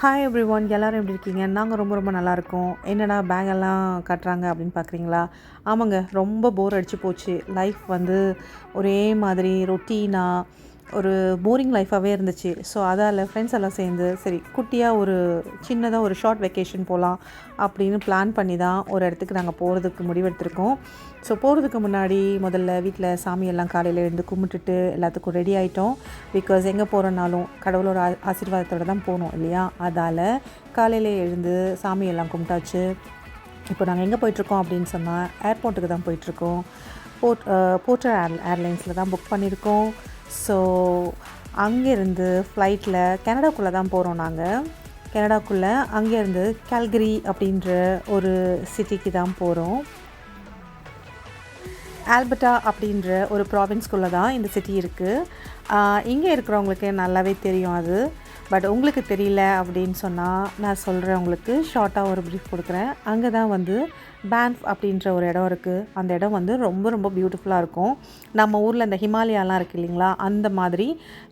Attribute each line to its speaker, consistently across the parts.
Speaker 1: Hi every one, எல்லோரும் எப்படி இருக்கீங்க? நாங்கள் ரொம்ப ரொம்ப நல்லாயிருக்கோம். என்னடா பேகெல்லாம் கட்டுறாங்க அப்படின்னு பார்க்குறீங்களா? ஆமாங்க, ரொம்ப போர் அடிச்சு போச்சு. லைஃப் வந்து ஒரே மாதிரி ரொட்டீனாக ஒரு போரிங் லைஃபாகவே இருந்துச்சு. ஸோ அதால் ஃப்ரெண்ட்ஸ் எல்லாம் சேர்ந்து சரி குட்டியாக ஒரு சின்னதாக ஒரு ஷார்ட் வெக்கேஷன் போகலாம் அப்படின்னு பிளான் பண்ணி தான் ஒரு இடத்துக்கு நாங்கள் போகிறதுக்கு முடிவெடுத்திருக்கோம். ஸோ போகிறதுக்கு முன்னாடி முதல்ல வீட்டில் சாமியெல்லாம் காலையில் எழுந்து கும்பிட்டுட்டு எல்லாத்துக்கும் ரெடி ஆகிட்டோம். பிகாஸ் எங்கே போகிறனாலும் கடவுளோட ஆசீர்வாதத்தோடு தான் போகணும் இல்லையா? அதால் காலையில் எழுந்து சாமியெல்லாம் கும்பிட்டாச்சு. இப்போ நாங்கள் எங்கே போயிட்டுருக்கோம் அப்படின்னு சொன்னால் ஏர்போர்ட்டுக்கு தான் போயிட்டுருக்கோம். போர்ட்டர் ஏர்லைன்ஸில் தான் புக் பண்ணியிருக்கோம். ஸோ அங்கேருந்து ஃப்ளைட்டில் கனடாக்குள்ளே தான் போகிறோம். நாங்கள் கனடாக்குள்ளே அங்கேருந்து கால்கரி அப்படின்ற ஒரு சிட்டிக்கு தான் போகிறோம். ஆல்பர்ட்டா அப்படின்ற ஒரு ப்ராவின்ஸ்குள்ளே தான் இந்த சிட்டி இருக்குது. இங்கே இருக்கிறவங்களுக்கு நல்லாவே தெரியும் அது. பட் உங்களுக்கு தெரியல அப்படின்னு சொன்னால் நான் சொல்கிறேன், உங்களுக்கு ஷார்ட்டாக ஒரு ப்ரீஃப் கொடுக்குறேன். அங்கே தான் வந்து பேன்ஃப் அப்படின்ற ஒரு இடம் இருக்குது. அந்த இடம் வந்து ரொம்ப ரொம்ப பியூட்டிஃபுல்லாக இருக்கும். நம்ம ஊரில் இந்த ஹிமாலயாலாம் இருக்குது இல்லைங்களா, அந்த மாதிரி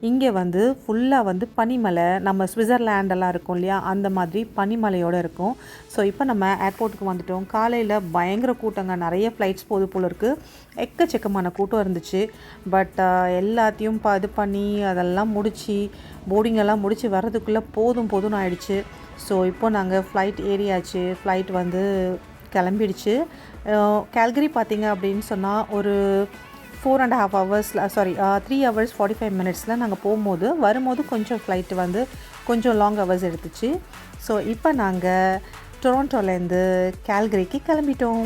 Speaker 1: இங்கே வந்து ஃபுல்லாக வந்து பனிமலை, நம்ம ஸ்விட்சர்லேண்டெல்லாம் இருக்கும் இல்லையா, அந்த மாதிரி பனிமலையோடு இருக்கும். ஸோ இப்போ நம்ம ஏர்போர்ட்டுக்கு வந்துவிட்டோம். காலையில் பயங்கர கூட்டங்க, நிறைய ஃப்ளைட்ஸ் போது போல் இருக்குது. எக்கச்சக்கமான கூட்டம் இருந்துச்சு. பட் எல்லாத்தையும் இது பண்ணி அதெல்லாம் முடித்து போர்டிங்கெல்லாம் முடித்து வர்றதுக்குள்ளே போதும்னு ஆயிடுச்சு. ஸோ இப்போ நாங்கள் ஃப்ளைட் ஏறியாச்சு. ஃப்ளைட் வந்து கிளம்பிடுச்சு. கால்கரி பார்த்திங்க அப்படின்னு சொன்னால் ஒரு 4.5 ஹவர்ஸில் 3 hours 45 minutesல நாங்கள் போகும்போது, வரும்போது கொஞ்சம் ஃப்ளைட்டு வந்து கொஞ்சம் லாங் ஹவர்ஸ் எடுத்துச்சு. ஸோ இப்போ நாங்கள் டொரண்டோலேருந்து கால்கரிக்கு கிளம்பிட்டோம்.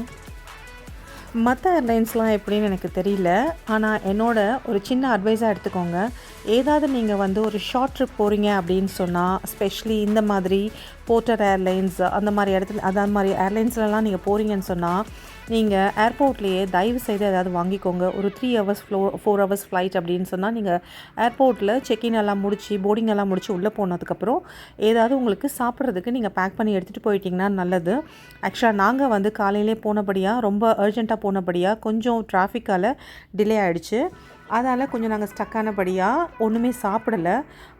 Speaker 1: மற்ற ஏர்லைன்ஸ்லாம் எப்படின்னு எனக்கு தெரியல. ஆனால் என்னோட ஒரு சின்ன அட்வைஸாக எடுத்துக்கோங்க. ஏதாவது நீங்கள் வந்து ஒரு ஷார்ட் ட்ரிப் போகிறீங்க அப்படின்னு சொன்னால், ஸ்பெஷலி இந்த மாதிரி போர்ட்டர் ஏர்லைன்ஸ் அந்த மாதிரி ஏர்லைன்ஸ்லலாம் நீங்கள் போகிறீங்கன்னு சொன்னால், நீங்கள் ஏர்போர்ட்லேயே தயவு செய்து ஏதாவது வாங்கிக்கோங்க. ஒரு 3 hours 4 hours ஃப்ளைட் அப்படின்னு சொன்னால், நீங்கள் ஏர்போர்ட்டில் செக்இன் எல்லாம் முடித்து போர்டிங் எல்லாம் முடித்து உள்ளே போனதுக்கப்புறம் ஏதாவது உங்களுக்கு சாப்பிட்றதுக்கு நீங்கள் பேக் பண்ணி எடுத்துகிட்டு போயிட்டிங்கன்னா நல்லது. ஆக்சுவலாக நாங்கள் வந்து காலையிலே போனபடியாக, ரொம்ப அர்ஜெண்ட்டாக போனபடியாக கொஞ்சம் டிராஃபிக்கால் டிலே ஆகிடுச்சு. அதால் கொஞ்சம் நாங்கள் ஸ்டக்கானபடியாக ஒன்றுமே சாப்பிடலை.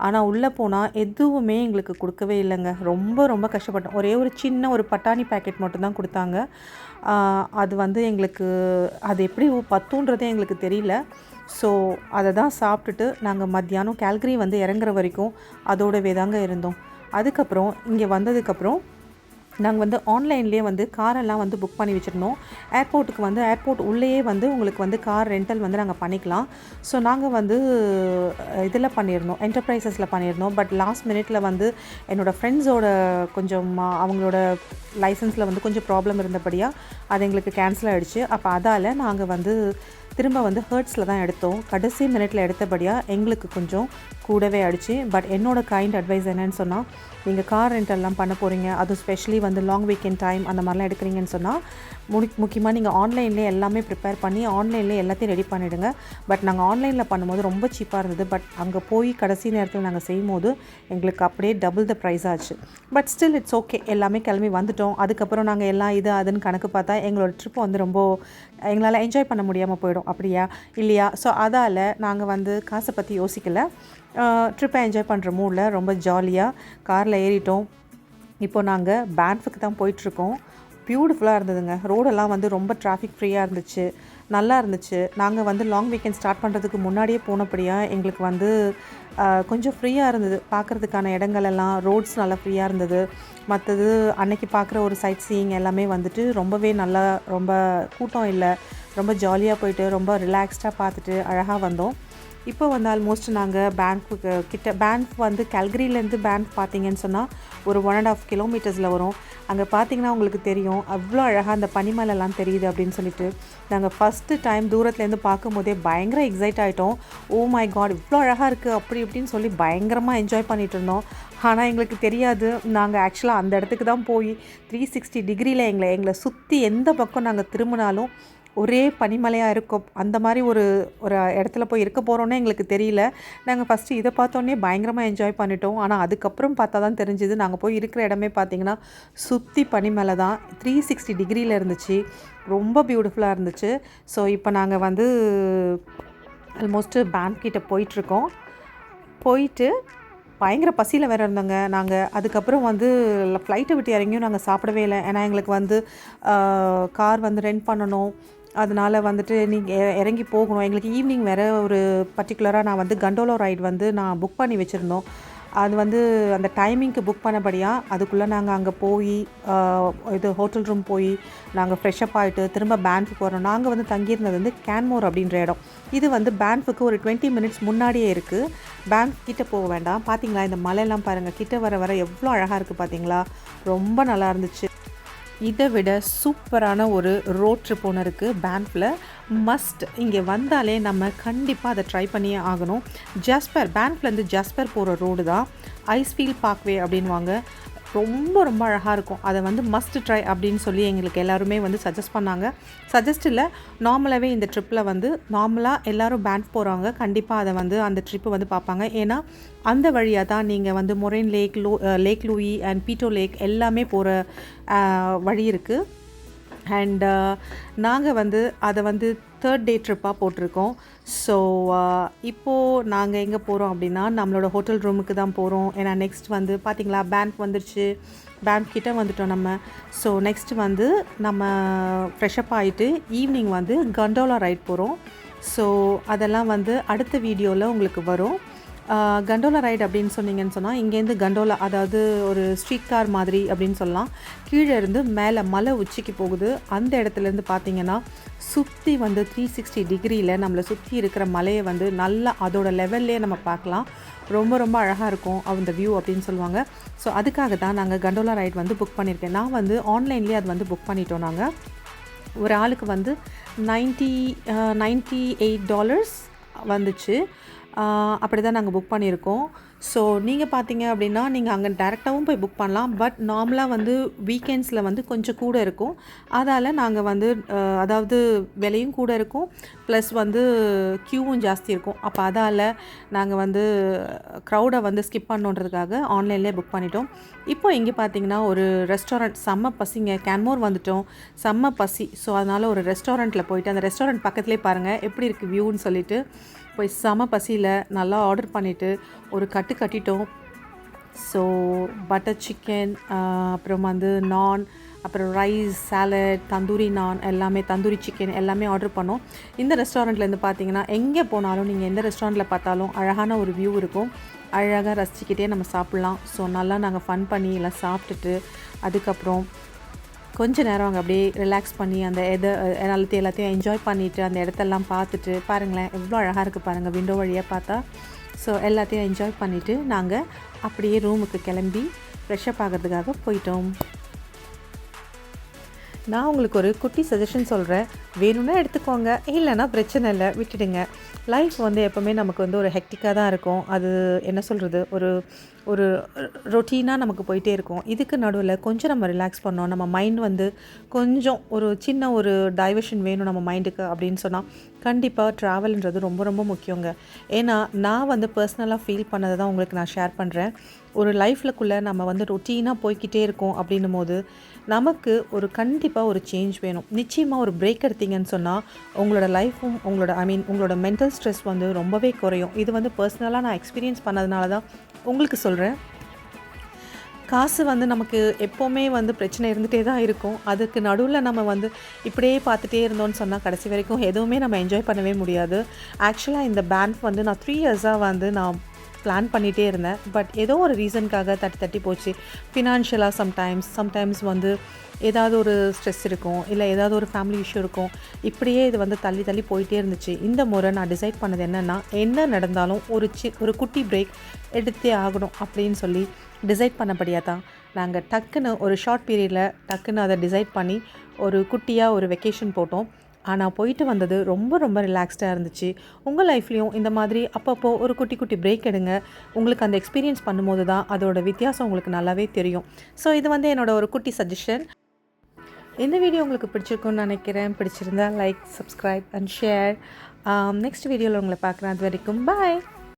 Speaker 1: ஆனால் உள்ளே போனால் எதுவுமே எங்களுக்கு கொடுக்கவே இல்லைங்க. ரொம்ப ரொம்ப கஷ்டப்பட்டோம். ஒரே ஒரு சின்ன ஒரு பட்டாணி பேக்கெட் மட்டும்தான் கொடுத்தாங்க. அது வந்து எங்களுக்கு அது எப்படி பத்துன்றதே எங்களுக்கு தெரியல. ஸோ அதை தான் சாப்பிட்டுட்டு நாங்கள் மத்தியானம் கால்கரி வந்து இறங்குற வரைக்கும் அதோடவே தாங்க இருந்தோம். அதுக்கப்புறம் இங்கே வந்ததுக்கப்புறம் நாங்கள் வந்து ஆன்லைன்லேயே வந்து காரெல்லாம் வந்து புக் பண்ணி வச்சுருந்தோம். ஏர்போர்ட்டுக்கு வந்து ஏர்போர்ட் உள்ளேயே வந்து உங்களுக்கு வந்து கார் ரெண்டல் வந்து நாங்கள் பண்ணிக்கலாம். ஸோ நாங்கள் வந்து இதில் பண்ணியிருந்தோம், என்டர்பிரைசஸில் பண்ணியிருந்தோம். பட் லாஸ்ட் மினிட்ல வந்து என்னோடய ஃப்ரெண்ட்ஸோட கொஞ்சம் அவங்களோட லைசன்ஸில் வந்து கொஞ்சம் ப்ராப்ளம் இருந்தபடியாக அது எங்களுக்கு கேன்சல் ஆகிடுச்சு. அப்போ அதால் நாங்கள் வந்து திரும்ப வந்து ஹர்ட்ஸில் தான் எடுத்தோம். கடைசி மினிட்ல எடுத்தபடியாக எங்களுக்கு கொஞ்சம் கூடவே ஆகிடுச்சு. பட் என்னோடய கைண்ட் அட்வைஸ் என்னன்னு சொன்னால், நீங்கள் கார் ரெண்டெல்லாம் பண்ண போகிறீங்க, அதுவும் ஸ்பெஷலி வந்து லாங் வீக்கெண்ட் டைம் அந்த மாதிரிலாம் எடுக்கிறீங்கன்னு சொன்னால், முக்கியமாக நீங்கள் ஆன்லைன்லேயே எல்லாமே ப்ரிப்பேர் பண்ணி ஆன்லைன்லேயே எல்லாத்தையும் ரெடி பண்ணிவிடுங்க. பட் நாங்கள் ஆன்லைனில் பண்ணும்போது ரொம்ப சீப்பாக இருந்தது. பட் அங்கே போய் கடைசி நேரத்தில் நாங்கள் செய்யும்போது எங்களுக்கு அப்படியே டபுள் த ப்ரைஸ் ஆச்சு. பட் ஸ்டில் இட்ஸ் ஓகே, எல்லாமே கிளம்பி வந்துட்டோம். அதுக்கப்புறம் நாங்கள் எல்லாம் அதுன்னு கணக்கு பார்த்தா எங்களோட ட்ரிப் வந்து ரொம்ப எங்களால் என்ஜாய் பண்ண முடியாமல் போயிடும். அப்படியா இல்லையா? ஸோ அதால் நாங்கள் வந்து காசை பற்றி யோசிக்கலை. ட்ரிப்பை என்ஜாய் பண்ணுற மூடில் ரொம்ப ஜாலியாக காரில் ஏறிட்டோம். இப்போ நாங்கள் பேன்ஃபுக்கு தான் போயிட்டுருக்கோம். பியூட்டிஃபுல்லாக இருந்ததுங்க. ரோடெல்லாம் வந்து ரொம்ப டிராஃபிக் ஃப்ரீயாக இருந்துச்சு, நல்லா இருந்துச்சு. நாங்கள் வந்து லாங் வீக்கெண்ட் ஸ்டார்ட் பண்ணுறதுக்கு முன்னாடியே போனபடியாக எங்களுக்கு வந்து கொஞ்சம் ஃப்ரீயாக இருந்தது. பார்க்குறதுக்கான இடங்கள் எல்லாம் ரோட்ஸ் நல்லா ஃப்ரீயாக இருந்தது. மற்றது அன்னைக்கு பார்க்குற ஒரு சைட் சீயிங் எல்லாமே வந்துட்டு ரொம்பவே நல்லா, ரொம்ப கூட்டம் இல்லை, ரொம்ப ஜாலியாக போயிட்டு ரொம்ப ரிலாக்ஸ்டாக பார்த்துட்டு அழகாக வந்தோம். இப்போ வந்து ஆல்மோஸ்ட் நாங்கள் பேன்ஃபுக்கு கிட்ட, பேன்ஃப் வந்து கால்கரியிலேருந்து பேன்ஃப் பார்த்திங்கன்னு சொன்னால் ஒரு 1.5 kilometers வரும். அங்கே பார்த்திங்கன்னா உங்களுக்கு தெரியும் அவ்வளோ அழகாக அந்த பனிமலைலாம் தெரியுது அப்படின்னு சொல்லிட்டு. நாங்கள் ஃபஸ்ட்டு டைம் தூரத்துலேருந்து பார்க்கும்போதே பயங்கர எக்ஸைட் ஆகிட்டோம். ஓ மை காட், இவ்வளோ அழகாக இருக்குது அப்படி இப்படின்னு சொல்லி பயங்கரமாக என்ஜாய் பண்ணிகிட்டு இருந்தோம். ஆனால் எங்களுக்கு தெரியாது, நாங்கள் ஆக்சுவலாக அந்த இடத்துக்கு தான் போய் 360 degreeல எங்களை சுற்றி எந்த பக்கம் நாங்கள் திரும்பினாலும் ஒரே பனிமலையாக இருக்கும். அந்த மாதிரி ஒரு இடத்துல போய் இருக்க போகிறோன்னே எங்களுக்கு தெரியல. நாங்கள் ஃபஸ்ட்டு இதை பார்த்தோன்னே பயங்கரமாக என்ஜாய் பண்ணிட்டோம். ஆனால் அதுக்கப்புறம் பார்த்தா தான் தெரிஞ்சுது, நாங்கள் போய் இருக்கிற இடமே பார்த்திங்கன்னா சுற்றி பனிமலை தான். 360 degreeல இருந்துச்சு. ரொம்ப பியூட்டிஃபுல்லாக இருந்துச்சு. ஸோ இப்போ நாங்கள் வந்து ஆல்மோஸ்ட்டு பேன்ஃப் கிட்ட போயிட்டுருக்கோம். போயிட்டு பயங்கர பசியில் வேறு இருந்தோங்க நாங்கள். அதுக்கப்புறம் வந்து ஃப்ளைட்டை விட்டு இறங்கியும் நாங்கள் சாப்பிடவே இல்லை. ஏன்னா எங்களுக்கு வந்து கார் வந்து ரெண்ட் பண்ணணும். அதனால் வந்துட்டு நீங்கள் இறங்கி போகணும். எங்களுக்கு ஈவினிங் வேறு ஒரு பர்டிகுலராக நான் வந்து கண்டோலா ரைட் வந்து நான் புக் பண்ணி வச்சுருந்தோம். அது வந்து அந்த டைமிங்க்கு புக் பண்ணபடியாக அதுக்குள்ளே நாங்கள் அங்கே போய் இது ஹோட்டல் ரூம் போய் நாங்கள் ஃப்ரெஷ்அப் ஆகிட்டு திரும்ப பேன்ஃபுக்கு வரோம். நாங்கள் வந்து தங்கியிருந்தது வந்து கேன்மோர் அப்படின்ற இடம். இது வந்து பேன்ஃபுக்கு ஒரு 20 மினிட்ஸ் முன்னாடியே இருக்குது. பேன்ஃப் கிட்டே போக வேண்டாம். பார்த்தீங்களா இந்த மலையெல்லாம் பாருங்கள், கிட்டே வர வர எவ்வளோ அழகாக இருக்குது பார்த்தீங்களா. ரொம்ப நல்லா இருந்துச்சு. இதை விட சூப்பரான ஒரு ரோட் ட்ரிப் ஒன்று இருக்குது பேன்ஃபில். மஸ்ட் இங்கே வந்தாலே நம்ம கண்டிப்பாக அதை ட்ரை பண்ணியே ஆகணும். ஜாஸ்பர், பேன்ஃப்லேருந்து ஜாஸ்பர் போகிற ரோடு தான் ஐஸ்ஃபீல்ட் பார்க்வே அப்படின்வாங்க. ரொம்ப ரொம்ப அழகாக இருக்கும். அதை வந்து மஸ்ட் ட்ரை அப்படின்னு சொல்லி எங்களுக்கு எல்லாருமே வந்து சஜஸ்ட் பண்ணாங்க. சஜஸ்ட் இல்லை, நார்மலாகவே இந்த ட்ரிப்பில் வந்து நார்மலாக எல்லோரும் பேன்ஃப் போகிறவங்க கண்டிப்பாக அதை வந்து அந்த ட்ரிப்பு வந்து பார்ப்பாங்க. ஏன்னா அந்த வழியாக தான் நீங்கள் வந்து Moraine Lake, Lake Louise and Peyto Lake எல்லாமே போகிற வழி இருக்குது. அண்ட் நாங்கள் வந்து அதை வந்து 3rd டே ட்ரிப்பாக போட்டிருக்கோம். ஸோ இப்போது நாங்கள் எங்கே போகிறோம் அப்படின்னா நம்மளோட ஹோட்டல் ரூமுக்கு தான் போகிறோம். ஏன்னா நெக்ஸ்ட் வந்து பார்த்திங்களா பேன்ஃப் வந்துருச்சு, பேன்ஃப் கிட்டே வந்துட்டோம் நம்ம. ஸோ நெக்ஸ்ட்டு வந்து நம்ம ஃப்ரெஷ்அப் ஆகிட்டு ஈவினிங் வந்து கண்டோலா ரைட் போகிறோம். ஸோ அதெல்லாம் வந்து அடுத்த வீடியோவில் உங்களுக்கு வரும். கண்டோலா ரைடு அப்படின்னு சொன்னீங்கன்னு சொன்னால் இங்கேருந்து கண்டோலா, அதாவது ஒரு ஸ்ட்ரீட் கார் மாதிரி அப்படின்னு சொல்லலாம், கீழே இருந்து மேலே மலை உச்சிக்கு போகுது. அந்த இடத்துலேருந்து பார்த்திங்கன்னா சுற்றி வந்து 360 டிகிரியில் நம்மளை சுற்றி இருக்கிற மலையை வந்து நல்லா அதோட லெவல்லே நம்ம பார்க்கலாம். ரொம்ப ரொம்ப அழகாக இருக்கும் அந்த வியூ அப்படின்னு சொல்லுவாங்க. ஸோ அதுக்காக தான் நாங்கள் கண்டோலா ரைட் வந்து புக் பண்ணியிருக்கேன். நான் வந்து ஆன்லைன்லேயே அது வந்து புக் பண்ணிட்டோம். நாங்கள் ஒரு ஆளுக்கு வந்து $98 வந்துச்சு. அப்படி தான் நாங்கள் புக் பண்ணியிருக்கோம். ஸோ நீங்கள் பார்த்தீங்க அப்படின்னா நீங்கள் அங்கே டேரெக்டாகவும் போய் புக் பண்ணலாம். பட் நார்மலாக வந்து வீக்கெண்ட்ஸில் வந்து கொஞ்சம் கூட இருக்கும். அதால் நாங்கள் வந்து அதாவது விலையும் கூட இருக்கும், ப்ளஸ் வந்து க்யூவும் ஜாஸ்தி இருக்கும். அப்போ அதால் நாங்கள் வந்து க்ரௌடை வந்து ஸ்கிப் பண்ணணுன்றதுக்காக ஆன்லைன்லேயே புக் பண்ணிட்டோம். இப்போ இங்கே பார்த்தீங்கன்னா ஒரு ரெஸ்டாரண்ட், செம்ம பசிங்க, கேன்மோர் வந்துட்டோம், செம்ம பசி. ஸோ அதனால் ஒரு ரெஸ்டாரண்ட்டில் போயிட்டு அந்த ரெஸ்டாரண்ட் பக்கத்துலேயே பாருங்கள் எப்படி இருக்குது வியூன்னு சொல்லிட்டு போய் செம பசியில் நல்லா ஆர்டர் பண்ணிவிட்டு ஒரு கட்டிட்டோம். ஸோ பட்டர் சிக்கன், அப்புறம் வந்து நான், அப்புறம் ரைஸ், சாலட், தந்தூரி நான், எல்லாமே தந்தூரி சிக்கன் எல்லாமே ஆர்டர் பண்ணோம். இந்த ரெஸ்டாரண்ட்லேருந்து பார்த்தீங்கன்னா எங்கே போனாலும் நீங்கள் எந்த ரெஸ்டாரண்ட்டில் பார்த்தாலும் அழகான ஒரு வியூ இருக்கும். அழகாக ரசிச்சுக்கிட்டே நம்ம சாப்பிட்லாம். ஸோ நல்லா நாங்கள் ஃபன் பண்ணி எல்லாம் சாப்பிட்டுட்டு அதுக்கப்புறம் கொஞ்சம் நேரம் அங்கே அப்படியே ரிலாக்ஸ் பண்ணி அந்த எல்லாத்தையும் என்ஜாய் பண்ணிவிட்டு அந்த இடத்தெல்லாம் பார்த்துட்டு பாருங்களேன் எவ்வளோ அழகாக இருக்குது பாருங்கள் விண்டோ வழியாக பார்த்தா. ஸோ எல்லாத்தையும் என்ஜாய் பண்ணிவிட்டு நாங்கள் அப்படியே ரூமுக்கு கிளம்பி ஃப்ரெஷ்அப் ஆகிறதுக்காக போயிட்டோம். நான் உங்களுக்கு ஒரு குட்டி சஜஷன் சொல்கிறேன், வேணும்னா எடுத்துக்கோங்க, இல்லைன்னா பிரச்சனை இல்லை, விட்டுடுங்க. லைஃப் வந்து எப்போவுமே நமக்கு வந்து ஒரு ஹெக்டிக்காக தான் இருக்கும். அது என்ன சொல்கிறது, ஒரு ரொட்டீனாக நமக்கு போயிட்டே இருக்கும். இதுக்கு நடுவில் கொஞ்சம் நம்ம ரிலாக்ஸ் பண்ணோம், நம்ம மைண்ட் வந்து கொஞ்சம் ஒரு சின்ன ஒரு டைவர்ஷன் வேணும் நம்ம மைண்டுக்கு அப்படின்னு சொன்னால் கண்டிப்பாக ட்ராவல்ன்றது ரொம்ப ரொம்ப முக்கியங்க. ஏன்னா நான் வந்து பர்சனலாக ஃபீல் பண்ணதை தான் உங்களுக்கு நான் ஷேர் பண்ணுறேன். ஒரு லைஃப்லக்குள்ளே நம்ம வந்து ரொட்டீனாக போய்கிட்டே இருக்கோம் அப்படின்னும் போது நமக்கு ஒரு கண்டிப்பாக ஒரு சேஞ்ச் வேணும். நிச்சயமாக ஒரு பிரேக் எடுத்தீங்கன்னு சொன்னால் உங்களோட லைஃப்பும் உங்களோட மென்டல் ஸ்ட்ரெஸ் வந்து ரொம்பவே குறையும். இது வந்து பர்சனலாக நான் எக்ஸ்பீரியன்ஸ் பண்ணதுனால தான் உங்களுக்கு சொல்கிறேன். காசு வந்து நமக்கு எப்போவுமே வந்து பிரச்சனை இருந்துகிட்டே தான் இருக்கும். அதுக்கு நடுவில் நம்ம வந்து இப்படியே பார்த்துட்டே இருந்தோன்னு சொன்னால் கடைசி வரைக்கும் எதுவுமே நம்ம என்ஜாய் பண்ணவே முடியாது. ஆக்சுவலாக இந்த பேன்ஃப் வந்து நான் 3 இயர்ஸாக வந்து நான் பிளான் பண்ணிகிட்டே இருந்தேன். பட் ஏதோ ஒரு ரீசனுக்காக தட்டி போச்சு. ஃபினான்ஷியலாக சம்டைம்ஸ் வந்து ஏதாவது ஒரு ஸ்ட்ரெஸ் இருக்கும், இல்லை ஏதாவது ஒரு ஃபேமிலி இஷ்யூ இருக்கும். இப்படியே இது வந்து தள்ளி போயிட்டே இருந்துச்சு. இந்த முறை நான் டிசைட் பண்ணது என்னென்னா, என்ன நடந்தாலும் ஒரு குட்டி பிரேக் எடுத்தே ஆகணும் அப்படின்னு சொல்லி டிசைட் பண்ணபடியாக தான் நாங்கள் டக்குன்னு ஒரு ஷார்ட் பீரியடில் டக்குன்னு அதை டிசைட் பண்ணி ஒரு குட்டியாக ஒரு வெக்கேஷன் போட்டோம். ஆனால் போயிட்டு வந்தது ரொம்ப ரொம்ப ரிலாக்ஸ்டாக இருந்துச்சு. உங்கள் லைஃப்லேயும் இந்த மாதிரி அப்பப்போ ஒரு குட்டி பிரேக் எடுங்க. உங்களுக்கு அந்த எக்ஸ்பீரியன்ஸ் பண்ணும்போது தான் அதோட வித்தியாசம் உங்களுக்கு நல்லாவே தெரியும். ஸோ இது வந்து என்னோடய ஒரு குட்டி சஜஷன். இந்த வீடியோ உங்களுக்கு பிடிச்சிருக்குன்னு நினைக்கிறேன். பிடிச்சிருந்தா like, subscribe and share. Next வீடியோவில் உங்களை பார்க்குறேன். அது வரைக்கும் பாய்.